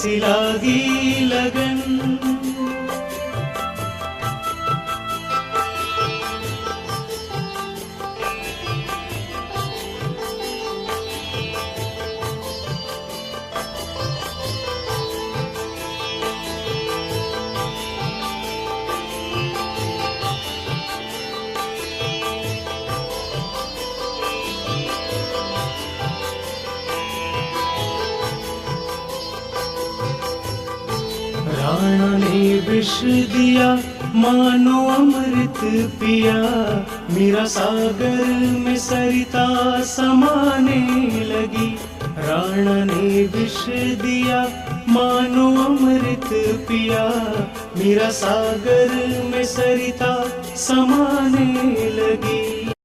कैसी लागी लगन। राणा ने विष दिया मानो अमृत पिया, मीरा सागर में सरिता समाने लगी। राणा ने विष दिया मानो अमृत पिया, मीरा सागर में सरिता समाने लगी।